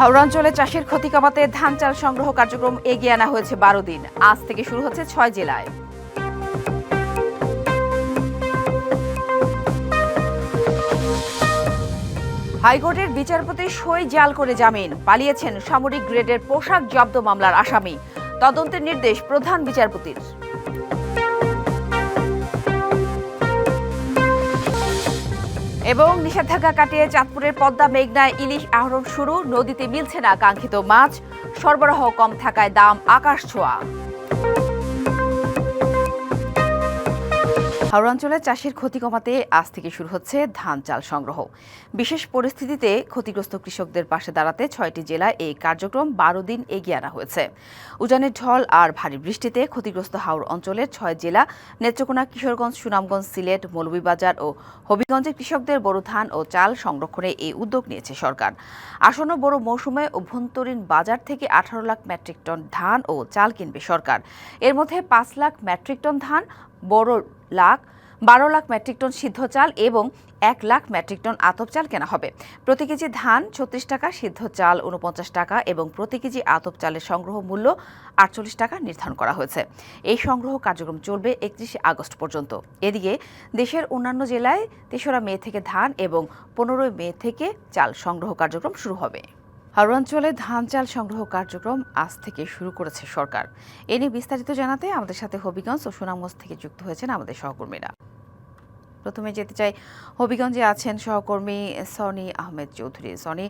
হাওড়া অঞ্চলে চাষের ক্ষতি কমাতে ধান চাল সংগ্রহ কার্যক্রম এগিয়ে আনা হয়েছে ১২ দিন। আজ থেকে শুরু হচ্ছে ৬ জেলায়। হাইকোর্টের বিচারপতি সই জাল করে জামিন, পালিয়েছেন সামরিক গ্রেডের পোশাক জব্দ মামলার আসামি। তদন্তের নির্দেশ প্রধান বিচারপতির। এবং নিষেধাজ্ঞা কাটিয়ে চাঁদপুরের পদ্মা মেঘনায় ইলিশ আহরণ শুরু, নদীতে মিলছে না কাঙ্ক্ষিত মাছ, সরবরাহ কম থাকায় দাম আকাশ ছোঁয়া। হাওড়া অঞ্চলে চাষের ক্ষতি কমাতে আজ থেকে শুরু হচ্ছে ধান চাল সংগ্রহ। বিশেষ পরিস্থিতিতে ক্ষতিগ্রস্ত কৃষকদের পাশে দাঁড়াতে ৬টি জেলায় এই কার্যক্রম ১২ দিন এগিয়ে আনা হয়েছে। উজানের ঢল আর ভারী বৃষ্টিতে ক্ষতিগ্রস্ত হাওড়া অঞ্চলের ৬ জেলা নেত্রকোনা, কিশোরগঞ্জ, সুনামগঞ্জ, সিলেট, মৌলভীবাজার ও হবিগঞ্জের কৃষকদের বোরো ধান ও চাল সংরক্ষণে এই উদ্যোগ নিয়েছে সরকার। আসন্ন বোরো মৌসুমে অভ্যন্তরীণ বাজার থেকে ১৮ লাখ মেট্রিক টন ধান ও চাল কিনবে সরকার। এর মধ্যে ৫ লাখ মেট্রিক টন ধান, ১২ লাখ মেট্রিক টন সিদ্ধ চাল এবং ১ লাখ মেট্রিক টন আতপ চাল কেনা হবে। প্রতি কেজি ধান ৩৬ টাকা, সিদ্ধ চাল ৪৯ টাকা এবং প্রতি কেজি আতপ চালের সংগ্রহ মূল্য ৪৮ টাকা নির্ধারণ করা হয়েছে। এই সংগ্রহ কার্যক্রম চলবে ৩১ আগস্ট পর্যন্ত। এদিকে দেশের অন্যান্য জেলায় ৩রা মে থেকে ধান এবং ১৫ মে থেকে চাল সংগ্রহ কার্যক্রম শুরু হবে। হাওড়া অঞ্চলে ধান চাল সংগ্রহ কার্যক্রম আজ থেকে শুরু করেছে সরকার। এ নিয়ে বিস্তারিত জানাতে আমাদের সাথে হবিগঞ্জ ও সুনামগঞ্জ থেকে যুক্ত হয়েছেন আমাদের সহকর্মীরা। প্রথমে যেতে চাই, হবিগঞ্জে আছেন সহকর্মী সনি আহমেদ চৌধুরী। সনি,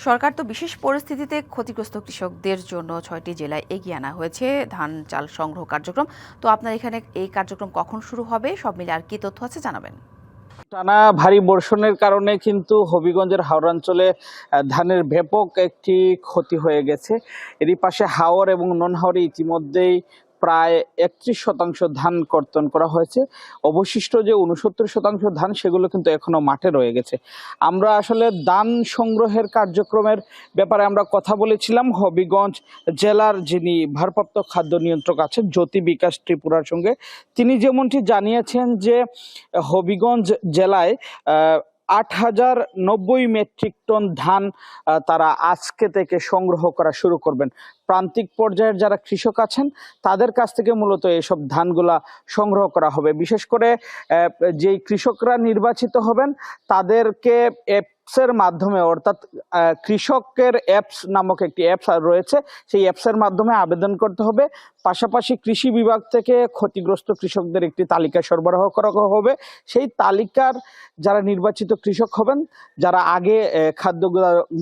সরকার তো বিশেষ পরিস্থিতিতে ক্ষতিগ্রস্ত কৃষকদের জন্য ৬টি জেলায় এগিয়ে আনা হয়েছে ধান চাল সংগ্রহ কার্যক্রম। তো আপনার এখানে এই কার্যক্রম কখন শুরু হবে, সব মিলে আর কি তথ্য আছে জানাবেন। টানা ভারী বর্ষণের কারণে কিন্তু হবিগঞ্জের হাওড় অঞ্চলে ধানের ব্যাপক একটি ক্ষতি হয়ে গেছে। এরই পাশে হাওর এবং নন হাওরে ইতিমধ্যেই প্রায় ৩১% ধান কর্তন করা হয়েছে। অবশিষ্ট যে ৬৯% ধান সেগুলো কিন্তু এখনো মাঠে রয়ে গেছে। আমরা আসলে ধান সংগ্রহের কার্যক্রমের ব্যাপারে আমরা কথা বলেছিলাম হবিগঞ্জ জেলার যিনি ভারপ্রাপ্ত খাদ্য নিয়ন্ত্রক আছেন জ্যোতি বিকাশ ত্রিপুরার সঙ্গে। তিনি যেমনটি জানিয়েছেন যে হবিগঞ্জ জেলায় ৮,০৯০ মেট্রিক টন ধান তারা আজকে থেকে সংগ্রহ করা শুরু করবেন। প্রান্তিক পর্যায়ের যারা কৃষক আছেন তাদের কাছ থেকে মূলত এইসব ধানগুলা সংগ্রহ করা হবে। বিশেষ করে যেই কৃষকরা নির্বাচিত হবেন তাদেরকে অ্যাপসের মাধ্যমে, অর্থাৎ কৃষকের অ্যাপস নামক একটি অ্যাপস রয়েছে, সেই অ্যাপসের মাধ্যমে আবেদন করতে হবে। পাশাপাশি কৃষি বিভাগ থেকে ক্ষতিগ্রস্ত কৃষকদের একটি তালিকা সরবরাহ করা হবে। সেই তালিকার যারা নির্বাচিত কৃষক হবেন, যারা আগে খাদ্য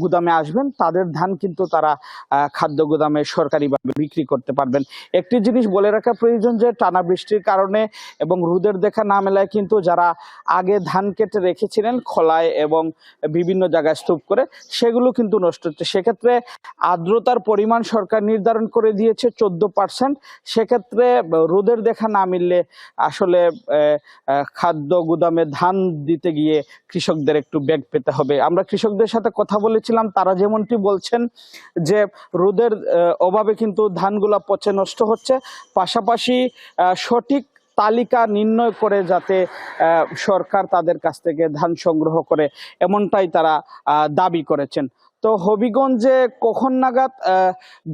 গুদামে আসবেন, তাদের ধান কিন্তু তারা খাদ্য গুদামে সরকারিভাবে বিক্রি করতে পারবেন। একটি জিনিস বলে রাখা প্রয়োজন যে টানা বৃষ্টির কারণে এবং রোদের দেখা না মেলায় কিন্তু যারা আগে ধান কেটে রেখেছিলেন খোলায় এবং বিভিন্ন জায়গায় স্তূপ করে, সেগুলো কিন্তু নষ্ট হচ্ছে। সেক্ষেত্রে আর্দ্রতার পরিমাণ সরকার নির্ধারণ করে দিয়েছে 14%। সেক্ষেত্রে রোদের দেখা না মিললে আসলে খাদ্য গুদামে ধান দিতে গিয়ে কৃষকদের একটু বেগ পেতে হবে। আমরা কৃষকদের সাথে কথা বলেছিলাম, তারা যেমনটি বলছেন যে রোদের অভাবে কিন্তু ধানগুলা পচে নষ্ট হচ্ছে। পাশাপাশি সঠিক তালিকা নির্ণয় করে যাতে সরকার তাদের কাছ থেকে ধান সংগ্রহ করে, এমনটাই তারা দাবি করেছেন। তো হবিগঞ্জে কখন নাগাদ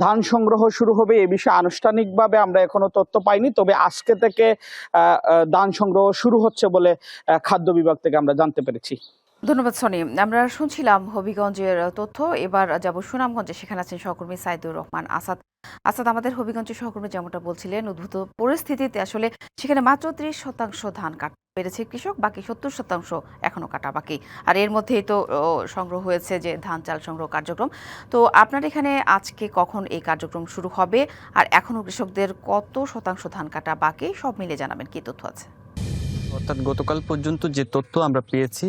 ধান সংগ্রহ শুরু হবে এ বিষয়ে আনুষ্ঠানিকভাবে আমরা এখনো তথ্য পাইনি, তবে আজকে থেকে ধান সংগ্রহ শুরু হচ্ছে বলে খাদ্য বিভাগ থেকে আমরা জানতে পেরেছি। ধন্যবাদ সনি। আমরা শুনছিলাম হবিগঞ্জের তথ্য। এবার যাব সুনামগঞ্জে, সেখানে আছেন সহকর্মী সাইদুর রহমান আসাদ। আসাদ, আমাদের হবিগঞ্জের সহকর্মী যেমনটা বলছিলেন, উদ্ভূত পরিস্থিতিতে আসলে সেখানে মাত্র ৩০% ধান কাটতে পেরেছে কৃষক, বাকি ৭০% এখনো কাটা বাকি। আর এর মধ্যেই তো সংগ্রহ হয়েছে যে ধান চাল সংগ্রহ কার্যক্রম। তো আপনার এখানে আজকে কখন এই কার্যক্রম শুরু হবে, আর এখনো কৃষকদের কত শতাংশ ধান কাটা বাকি, সব মিলে জানাবেন কি তথ্য আছে। অর্থাৎ গতকাল পর্যন্ত যে তথ্য আমরা পেয়েছি,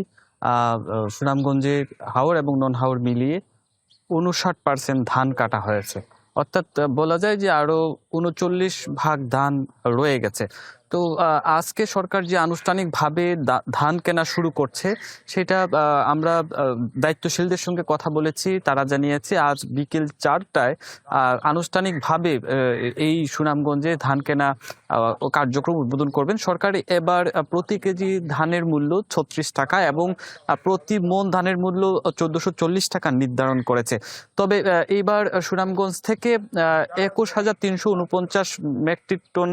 সুনামগঞ্জে হাওর এবং নন হাওর মিলিয়ে ৫৯% ধান কাটা হয়েছে। অর্থাৎ বলা যায় যে আরো ৩৯ ভাগ ধান রয়ে গেছে। তো আজকে সরকার যে আনুষ্ঠানিকভাবে ধান কেনা শুরু করছে সেটা আমরা দায়িত্বশীলদের সঙ্গে কথা বলেছি, তারা জানিয়েছে আজ বিকেল 4টায় আনুষ্ঠানিকভাবে এই সুনামগঞ্জে ধান কেনা কার্যক্রম উদ্বোধন করবেন। সরকার এবার প্রতি কেজি ধানের মূল্য 36 টাকা এবং প্রতি মণ ধানের মূল্য 1440 টাকা নির্ধারণ করেছে। তবে এইবার সুনামগঞ্জ থেকে 21,349 মেট্রিক টন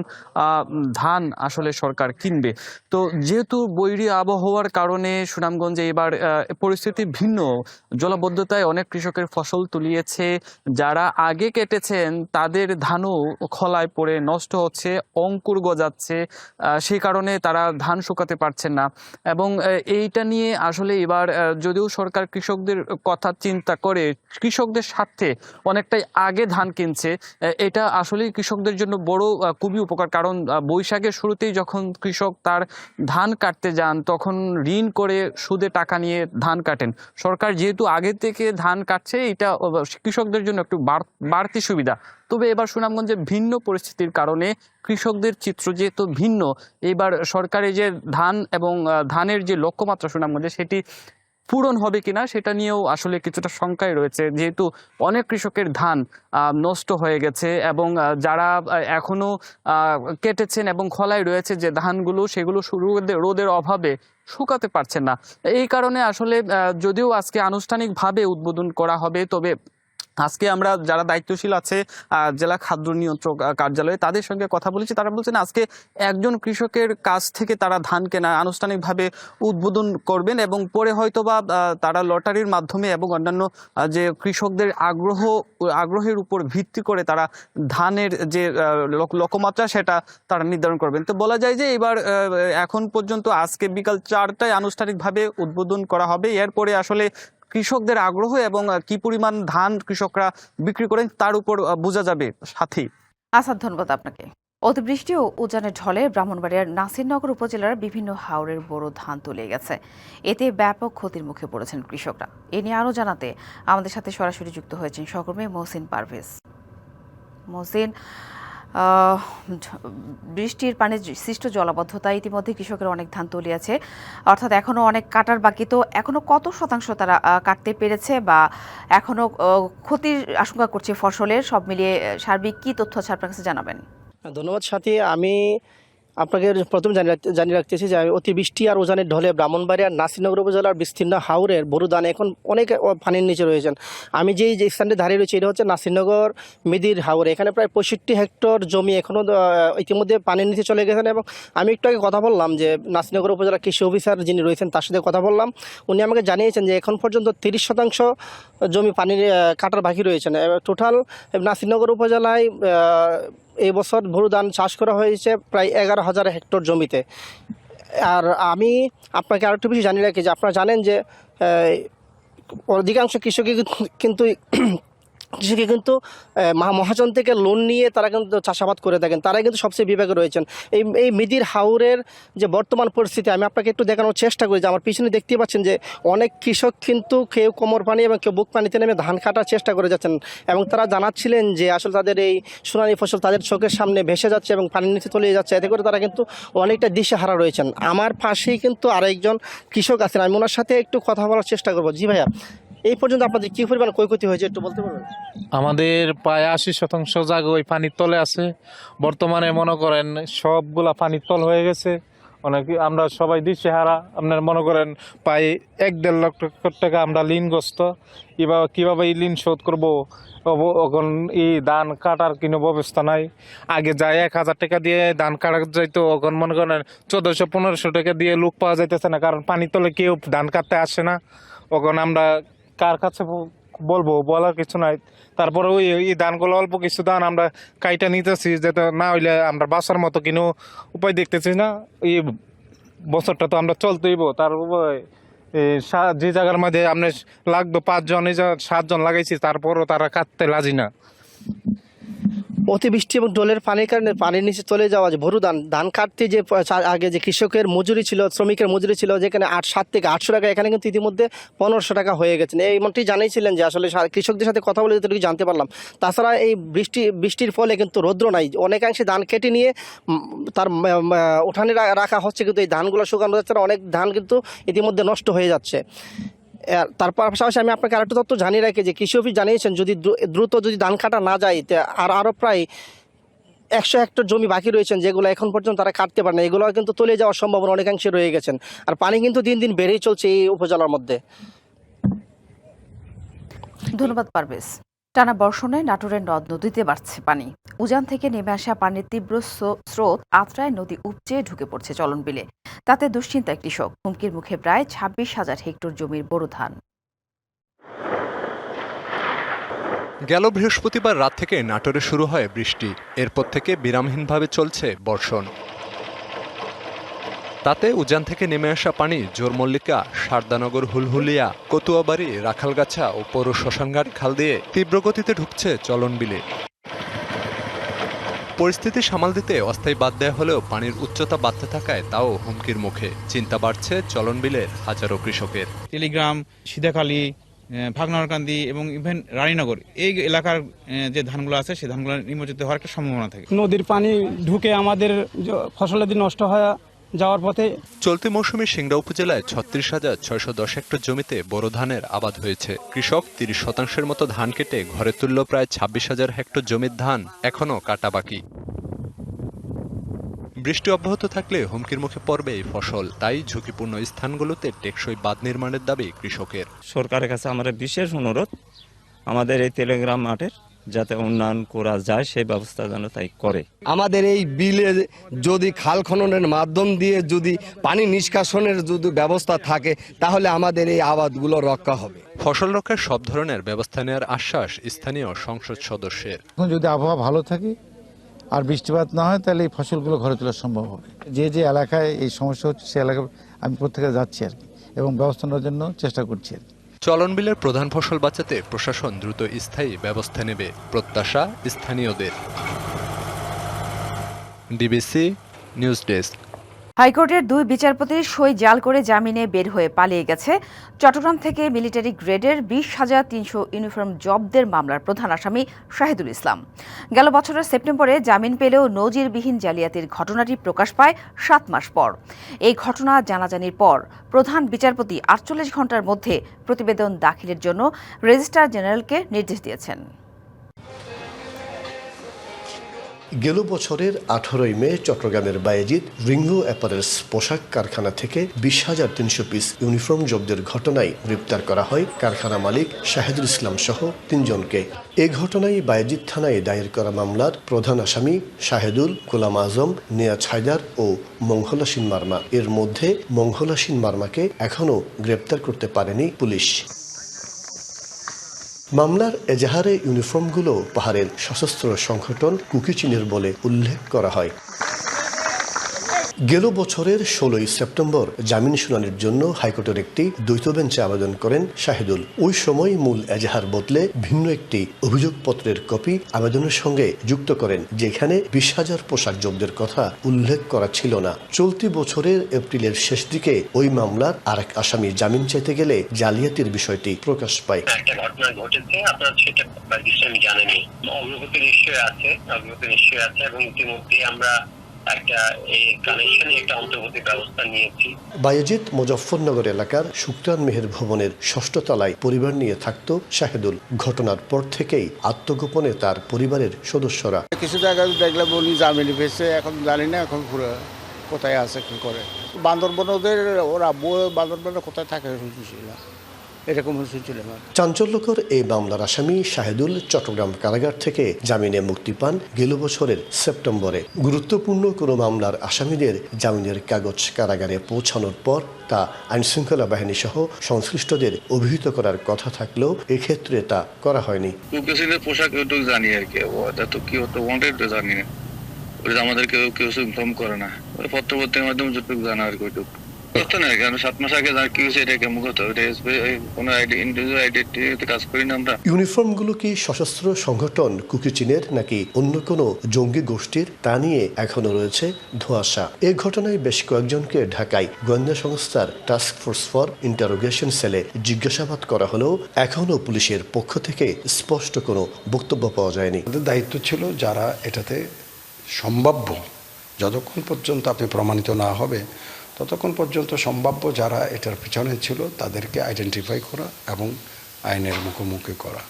ধান আসলে সরকার কিনবে। তো যেহেতু বৈরী আবহাওয়ার কারণে সুনামগঞ্জে এবার পরিস্থিতি ভিন্ন, জলাবদ্ধতায় অনেক কৃষকের ফসল তুলিয়েছে, যারা আগে কেটেছেন তাদের ধানও খলায় পড়ে নষ্ট হচ্ছে, অঙ্কুর গজাচ্ছে, সেই কারণে তারা ধান শুকাতে পারছেন না। এবং এইটা নিয়ে আসলে এবার যদিও সরকার কৃষকদের কথা চিন্তা করে কৃষকদের স্বার্থে অনেকটাই আগে ধান কিনছে, এটা আসলে কৃষকদের জন্য বড় খুবই উপকার। কারণ বৈশাখের শুরুতেই যখন কৃষক তার ধান কাটতে যান তখন ঋণ করে সুদে টাকা নিয়ে ধান কাটেন। সরকার যেহেতু আগে থেকে ধান কাটছে, এটা কৃষকদের জন্য একটু বাড়তি সুবিধা। তবে এবার সুনামগঞ্জে ভিন্ন পরিস্থিতির কারণে কৃষকদের চিত্র যেহেতু ভিন্ন, এবার সরকারের যে ধান এবং ধানের যে লক্ষ্যমাত্রা সুনামগঞ্জে সেটি পূরণ হবে কিনা সেটা নিয়েও আসলে কিছুটা শঙ্কায় রয়েছে, যেহেতু অনেক কৃষকের ধান নষ্ট হয়ে গেছে এবং যারা এখনো কেটেছেন এবং খলায় রয়েছে যে ধানগুলো, সেগুলো রোদের অভাবে শুকাতে পারছেন না। এই কারণে আসলে যদিও আজকে আনুষ্ঠানিকভাবে উদ্বোধন করা হবে, তবে আজকে আমরা যারা দায়িত্বশীল আছে জেলা খাদ্য নিয়ন্ত্রক কার্যালয়ে তাদের সঙ্গে কথা বলেছি, তারা বলছেন আজকে একজন কৃষকের কাছ থেকে তারা ধান কেনা আনুষ্ঠানিকভাবে উদ্বোধন করবেন এবং পরে হয়তোবা তারা লটারির মাধ্যমে এবং অন্যান্য যে কৃষকদের আগ্রহের উপর ভিত্তি করে তারা ধানের যে লক্ষ্যমাত্রা সেটা তারা নির্ধারণ করবেন। তো বলা যায় যে এবার এখন পর্যন্ত আজকে বিকাল 4টায় আনুষ্ঠানিকভাবে উদ্বোধন করা হবে। এরপরে আসলে কৃষকদের আগ্রহ এবং কি পরিমাণ ধান কৃষকরা বিক্রি করেন তার উপর বোঝা যাবে। সাথী আসাদ, ধন্যবাদ আপনাকে। অতিবৃষ্টি ও উজানের ঢলে ব্রাহ্মণবাড়িয়ার নাসিরনগর উপজেলার বিভিন্ন হাওরের বড় ধান তলিয়ে গেছে। এতে ব্যাপক ক্ষতির মুখে পড়েছেন কৃষকরা। এ নিয়ে আরও জানাতে আমাদের সাথে সরাসরি যুক্ত হয়েছেন সহকর্মী মহসিন পারভেজ। মহসিন, বৃষ্টির পানি সৃষ্ট জলাবদ্ধতা ইতিমধ্যে কৃষকের অনেক ধান তলিয়েছে, অর্থাৎ এখনো অনেক কাটার বাকি। তো এখনো কত শতাংশ তারা কাটতে পেরেছে বা এখনো ক্ষতির আশঙ্কা করছে ফসলের? সব মিলিয়ে সার্বিক কি তথ্য আছে আপনার কাছে জানাবেন? ধন্যবাদ সাথী। আমি আপনাকে প্রথম জানিয়ে রাখতেছি যে অতিবৃষ্টি আর উজানের ঢলে ব্রাহ্মণবাড়িয়ার নাসিরনগর উপজেলার বিস্তীর্ণ হাওরের বড় ধান এখন অনেক পানির নিচে রয়েছেন। আমি যে স্থানটি দাঁড়িয়ে রয়েছি এটা হচ্ছে নাসিরনগর মিদির হাওরে। এখানে প্রায় 65 হেক্টর জমি এখনও ইতিমধ্যে পানির নিচে চলে গেছেন। এবং আমি একটু আগে কথা বললাম যে নাসিরনগর উপজেলা কৃষি অফিসার যিনি রয়েছেন তার সাথে কথা বললাম, উনি আমাকে জানিয়েছেন যে এখন পর্যন্ত 30% জমি পানির কাটার বাকি রয়েছেন। টোটাল নাসিরনগর উপজেলায় এই বছর ভুরু ধান চাষ করা হয়েছে প্রায় 11,000 হেক্টর জমিতে। আর আমি আপনাকে আরেকটু বেশি জানিয়ে রাখি যে আপনারা জানেন যে অধিকাংশ কৃষকই কিন্তু মহাজন থেকে লোন নিয়ে তারা কিন্তু চাষাবাদ করে থাকেন, তারাই কিন্তু সবচেয়ে বিবেকে রয়েছেন। এই মিদির হাওরের যে বর্তমান পরিস্থিতি আমি আপনাকে একটু দেখানোর চেষ্টা করি। যে আমার পিছনে দেখতে পাচ্ছেন যে অনেক কৃষক কিন্তু কেউ কোমর পানি এবং কেউ বুক পানিতে নেমে ধান কাটার চেষ্টা করে যাচ্ছেন এবং তারা জানাচ্ছিলেন যে আসলে তাদের এই সোনালী ফসল তাদের চোখের সামনে ভেসে যাচ্ছে এবং পানির নিচে তলিয়ে যাচ্ছে। এতে করে তারা কিন্তু অনেকটা দিশেহারা রয়েছেন। আমার পাশেই কিন্তু আরেকজন কৃষক আছেন, আমি ওনার সাথে একটু কথা বলার চেষ্টা করবো। জি ভাইয়া, এই পর্যন্ত আপনাদের কি পরিমাণ ক্ষয়ক্ষতি হয়েছে একটু বলতে পারবেন? আমাদের প্রায় 80% জায়গা ওই পানির তলে আছে। বর্তমানে মনে করেন সবগুলা পানির তল হয়ে গেছে। অনেক আমরা সবাই দিশেহারা। আপনার মনে করেন প্রায় 1-1.5 লক্ষ টাকা আমরা ঋণগ্রস্ত। কিভাবে এই ঋণ শোধ করবো? এখন এই ধান কাটার কোনো ব্যবস্থা নাই। আগে যায় 1,000 টাকা দিয়ে ধান কাটা যাইতো, এখন মনে করেন 1400-1500 টাকা দিয়ে লোক পাওয়া যাইতেছে না, কারণ পানির তলে কেউ ধান কাটতে আসে না। এখন আমরা কার কাছে বলবো, বলার কিছু নাই। তারপরে ওই ধানগুলো অল্প কিছু ধান আমরা কাইটা নিতেছি, যেটা না হইলে আমরা বাঁচার মতো কোনো উপায় দেখতেছি না। এই বছরটা তো আমরা চলতেইব। তার যে জায়গার মধ্যে আপনি লাগতো 5 জন, 7 জন লাগাইছি, তারপরও তারা কাটতে রাজি না। অতিবৃষ্টি এবং ডোলের পানির কারণে পানির নিচে চলে যাওয়া, যে ভরু ধান কাটতে যে আগে যে কৃষকের মজুরি ছিল, শ্রমিকের মজুরি ছিল যেখানে 7 থেকে 800 টাকা, এখানে কিন্তু ইতিমধ্যে 1500 টাকা হয়ে গেছে। এমনটি জানিয়েছিলেন যে আসলে কৃষকদের সাথে কথা বলে যতটুকু জানতে পারলাম। তাছাড়া এই বৃষ্টির ফলে কিন্তু রৌদ্র নাই, অনেকাংশে ধান কেটে নিয়ে তার উঠানে রাখা হচ্ছে, কিন্তু এই ধানগুলো শুকানো যাচ্ছে না, অনেক ধান কিন্তু ইতিমধ্যে নষ্ট হয়ে যাচ্ছে। তার পাশাপাশি আমি আপনাকে আরেকটা তথ্য জানিয়ে রাখি যে কৃষি অফিস জানিয়েছেন যদি দ্রুত যদি ধান কাটা না যায় আরও প্রায় 100 হেক্টর জমি বাকি রয়েছেন, যেগুলো এখন পর্যন্ত তারা কাটতে পারে না, এগুলো কিন্তু তলে যাওয়ার সম্ভাবনা অনেকাংশে রয়ে গেছেন। আর পানি কিন্তু দিন দিন বেড়েই চলছে এই উপজেলার মধ্যে। ধন্যবাদ পারভেজ। টানা বর্ষণে নাটোরের নদ নদীতে বাড়ছে পানি। উজান থেকে নেমে আসা পানির তীব্র স্রোত আত্রায় নদী উপচে ঢুকে পড়ছে চলন বিলে। তাতে দুশ্চিন্তায় কৃষক, হুমকির মুখে প্রায় 26,000 হেক্টর জমির বোরো ধান। গেল বৃহস্পতিবার রাত থেকে নাটোরে শুরু হয় বৃষ্টি, এরপর থেকে বিরামহীনভাবে চলছে বর্ষণ। তাতে উজান থেকে নেমে আসা পানি জোরমল্লিকা, শারদানগর, হুলহুলিয়া, কতুয়াবাড়ি, রাখালগাছা ও পৌর শ্মশানঘাট খাল দিয়ে তীব্র গতিতে ঢুকছে চলন বিলে। পরিস্থিতি সামাল দিতে অস্থায়ী বাদ দেওয়া হলেও পানির উচ্চতা বাড়তে থাকায় তাও হুমকির মুখে। চিন্তা বাড়ছে চলন বিলের হাজারো কৃষকের। টেলিগ্রাম, সিধাখালী, ভাগনগরকান্দি এবং ইভেন রানীনগর এই এলাকার যে ধানগুলো আছে সেই ধানগুলো নিমজ্জিত হওয়ার একটা সম্ভাবনা থাকে। নদীর পানি ঢুকে আমাদের ফসলাদি নষ্ট হয়ে যাওয়ার পথে। চলতি মৌসুমে সিংড়া উপজেলায় 36,610 হেক্টর জমিতে বোরো ধানের আবাদ হয়েছে। কৃষক 30% মতো ধান কেটে ঘরে তুলল প্রায় 26,000 হেক্টর জমির ধান এখনও কাটা বাকি। বৃষ্টি অব্যাহত থাকলে হুমকির মুখে পড়বে এই ফসল, তাই ঝুঁকিপূর্ণ স্থানগুলোতে টেকসই বাঁধ নির্মাণের দাবি কৃষকের। সরকারের কাছে আমাদের বিশেষ অনুরোধ, আমাদের এই টেলিগ্রাম মাঠের যাতে উন্নয়ন করা যায় সেই ব্যবস্থা যেন তাই করে। আমাদের এই বিলে যদি খাল খননের মাধ্যম দিয়ে যদি পানি নিষ্কাশনের যদি ব্যবস্থা থাকে তাহলে আমাদের এই আবাদগুলো রক্ষা হবে। ফসল রক্ষার সব ধরনের ব্যবস্থা নেওয়ার আশ্বাস স্থানীয় সংসদ সদস্যের। যদি আবহাওয়া ভালো থাকে আর বৃষ্টিপাত না হয় তাহলে এই ফসলগুলো ঘরে তোলা সম্ভব হবে। যে যে এলাকায় এই সমস্যা হচ্ছে সেই এলাকায় আমি প্রত্যেকে যাচ্ছি আর কি, এবং ব্যবস্থা নেওয়ার জন্য চেষ্টা করছি আর কি। চলন বিলের প্রধান ফসল বাঁচাতে প্রশাসন দ্রুত স্থায়ী ব্যবস্থা নেবে, প্রত্যাশা স্থানীয়দের। DBC news desk. হাইকোর্টের 2 বিচারপতির সই জাল করে জামিনে বের হয়ে পালিয়ে গেছে চট্টগ্রাম থেকে মিলিটারি গ্রেডের 20,300 ইউনিফর্ম জব্দের মামলার প্রধান আসামি শাহিদুল ইসলাম। গেল বছরের সেপ্টেম্বরে জামিন পেলেও নজিরবিহীন জালিয়াতির ঘটনাটি প্রকাশ পায় 7 মাস পর। এই ঘটনা জানাজানির পর প্রধান বিচারপতি 48 ঘণ্টার মধ্যে প্রতিবেদন দাখিলের জন্য রেজিস্ট্রার জেনারেলকে নির্দেশ দিয়েছেন। গেল বছরের 18 মে চট্টগ্রামের বায়েজিদ রিঙ্গো অ্যাপারেলস পোশাক কারখানা থেকে 20,300 পিস ইউনিফর্ম জব্দের ঘটনায় গ্রেপ্তার করা হয় কারখানা মালিক শাহিদুল ইসলাম সহ 3 জনকে। এ ঘটনায় বায়েজিদ থানায় দায়ের করা মামলার প্রধান আসামি শাহেদুল, গোলাম আজম, নিয়াজ হায়দার ও মঙ্গলাসীন মার্মা। এর মধ্যে মঙ্গলাসীন মার্মাকে এখনও গ্রেপ্তার করতে পারেনি পুলিশ। মামলার এজাহারে ইউনিফর্মগুলো পাহাড়ের সশস্ত্র সংগঠন কুকিচিনের বলে উল্লেখ করা হয়। গেল বছরের 16 সেপ্টেম্বর জামিন শুনানির জন্য হাইকোর্টের একটি দ্বৈত বেঞ্চে আবেদন করেন শাহিদুল। ওই সময় মূল এজাহার বদলে ভিন্ন একটি অভিযোগপত্রের কপি আবেদনের সঙ্গে যুক্ত করেন, যেখানে 20,000 পোশাক জব্দের কথা উল্লেখ করা ছিল না। চলতি বছরের এপ্রিলের শেষ দিকে ওই মামলার আরেক আসামি জামিন চাইতে গেলে জালিয়াতির বিষয়টি প্রকাশ পায়। একটা ঘটনা ঘটেছে, আপনারা সেটা আমি জানেনি, অগ্রগতি নিশ্চয়ই আছে এবং ইতিমধ্যে আমরা একটা কানেকশনে একটা অন্তর্বর্তী ব্যবস্থা নিয়েছি। বায়েজিদ মুজফ্ফরনগর এলাকার সুক্তান মেহের ভবনের 6ষ্ঠ তলায় পরিবার নিয়ে থাকতো শাহিদুল। ঘটনার পর থেকেই আত্মগোপনে তার পরিবারের সদস্যরা। কিছু জায়গায় দেখলাম উনি জামিনে পেয়েছে, এখন জানি না এখন পুরো কোথায় আছে কি করে। বান্দরবন ওদের ওরা বান্দরবনে কোথায় থাকে শুনছিল, এরকম শুনছিল। চাঞ্চল্যকর এই মামলার আসামি শাহিদুল চট্টগ্রাম কারাগার থেকে জামিনে মুক্তি পান গেল বছরের সেপ্টেম্বরে। গুরুত্বপূর্ণ কোনো মামলার আসামিদের জামিনের কাগজ কারাগারে পৌঁছানোর পর তা আইনশৃঙ্খলা বাহিনী সহ সংশ্লিষ্টদের অভিহিত করার কথা থাকলেও এক্ষেত্রে তা করা হয়নি। পোশাক জানি আর কি, কি হতো জানি না, আমাদের কেউ ইনফর্ম করে না, পত্রপত্রের মাধ্যমে যতটুকু জানা আর কি। তথ্য নেই, কারণ 7 মাস আগে যা কি হয়েছে এটা কেমন হতো, এটা কোনো ইন্ডিভিজুয়াল আইডেন্টিটি কাজ করি না আমরা। ইউনিফর্মগুলো কি সশস্ত্র সংগঠন কুকি চীনের নাকি অন্য কোনো জঙ্গি গোষ্ঠীর তা নিয়ে এখনো রয়েছে ধোঁয়াশা। এ ঘটনায় বেশ কয়েকজনকে ঢাকায় গোয়েন্দা সংস্থার টাস্ক ফোর্স ফর ইন্টারোগেশন সেলে জিজ্ঞাসাবাদ করা হলেও এখনো পুলিশের পক্ষ থেকে স্পষ্ট কোনো বক্তব্য পাওয়া যায়নি। দায়িত্ব ছিল যারা এটাতে সম্ভাব্য, যতক্ষণ পর্যন্ত আপনি প্রমাণিত না হবে ততক্ষণ পর্যন্ত সম্ভাব্য যারা এটার পিছনে ছিল তাদেরকে আইডেন্টিফাই করা এবং আইনের মুখোমুখি করা।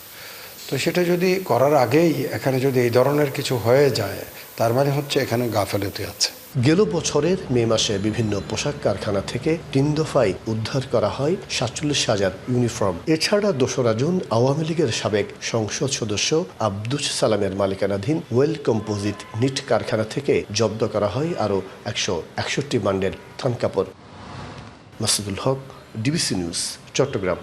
তো সেটা যদি করার আগেই এখানে যদি এই ধরনের কিছু হয়ে যায় তার মানে হচ্ছে এখানে গাফেলতি আছে। গেল বছরের মে মাসে বিভিন্ন পোশাক কারখানা থেকে 3 দফায় উদ্ধার করা হয় 47,000 ইউনিফর্ম। এছাড়া 2রা জুন আওয়ামী লীগের সাবেক সংসদ সদস্য আব্দুস সালামের মালিকানাধীন ওয়েল কম্পোজিট নিট কারখানা থেকে জব্দ করা হয় আরও 161 বান্ডেল থান কাপড়। মাসুদুল হক, ডিবিসি নিউজ, চট্টগ্রাম।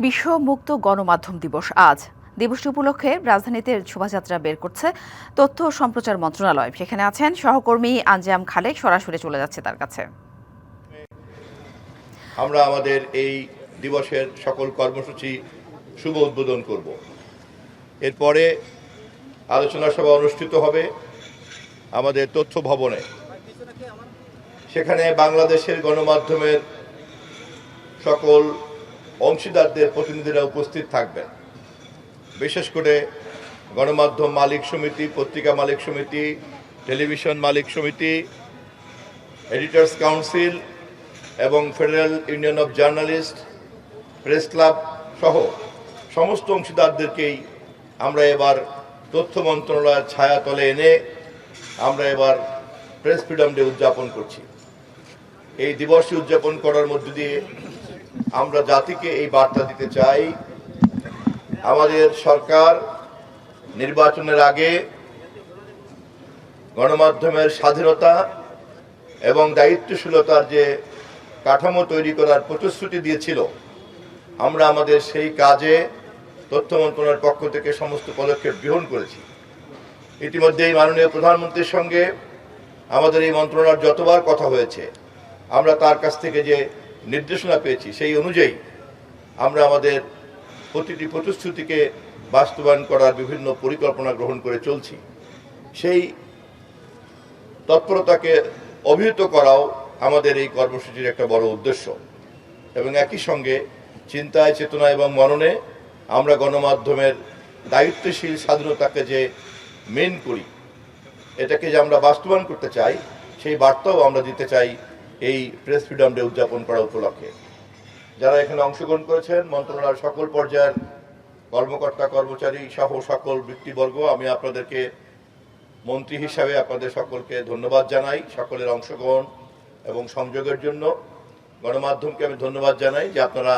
বিশ্ব মুক্ত গণমাধ্যম দিবস আজ। দিবসটি উপলক্ষে রাজধানীতে শোভাযাত্রা বের করছে তথ্য ও সম্প্রচার মন্ত্রণালয়। সেখানে আছেন সহকর্মী আঞ্জাম খালেক, সরাসরি চলে যাচ্ছে তার কাছে। আমরা আমাদের এই দিবসের সকল কর্মসূচি শুভ উদ্বোধন করব। এরপরে আলোচনা সভা অনুষ্ঠিত হবে আমাদের তথ্য ভবনে। সেখানে বাংলাদেশের গণমাধ্যমের সকল অংশীদারদের প্রতিনিধিরা উপস্থিত থাকবেন। বিশেষ করে গণমাধ্যম মালিক সমিতি, পত্রিকা মালিক সমিতি, টেলিভিশন মালিক সমিতি, এডিটর্স কাউন্সিল এবং federal union of journalist, press club সহ সমস্ত অংশীদারদেরকেই আমরা এবার তথ্য মন্ত্রণালয়ের ছায়াতলে এনে আমরা এবার প্রেস ফ্রিডম ডে উদযাপন করছি। এই দিবসটি উদযাপন করার মধ্য দিয়ে আমরা জাতিকে এই বার্তা দিতে চাই, আমাদের সরকার নির্বাচনের আগে গণমাধ্যমের স্বাধীনতা এবং দায়িত্বশীলতার যে কাঠামো তৈরি করার প্রতিশ্রুতি দিয়েছিল, আমরা আমাদের সেই কাজে তথ্য মন্ত্রণালয়ের পক্ষ থেকে সমস্ত পদক্ষেপ গ্রহণ করেছি। ইতিমধ্যেই মাননীয় প্রধানমন্ত্রীর সঙ্গে আমাদের এই মন্ত্রণালয়ের যতবার কথা হয়েছে, আমরা তার কাছ থেকে যে নির্দেশনা পেয়েছি সেই অনুযায়ী আমরা আমাদের প্রতিটি প্রতিশ্রুতিকে বাস্তবায়ন করার বিভিন্ন পরিকল্পনা গ্রহণ করে চলছি। সেই তৎপরতাকে অভিহিত করাও আমাদের এই কর্মসূচির একটা বড় উদ্দেশ্য। এবং একই সঙ্গে চিন্তায়, চেতনা এবং মননে আমরা গণমাধ্যমের দায়িত্বশীল স্বাধীনতাকে যে মেন করি, এটাকে যে আমরা বাস্তবায়ন করতে চাই, সেই বার্তাও আমরা দিতে চাই এই প্রেস ফ্রিডম ডে উদযাপন করা উপলক্ষে। যারা এখানে অংশগ্রহণ করেছেন, মন্ত্রণালয়ের সকল পর্যায়ের কর্মকর্তা কর্মচারী সহ সকল ব্যক্তিবর্গ, আমি আপনাদেরকে মন্ত্রী হিসাবে আপনাদের সকলকে ধন্যবাদ জানাই সকলের অংশগ্রহণ এবং সংযোগের জন্য। গণমাধ্যমকে আমি ধন্যবাদ জানাই যে আপনারা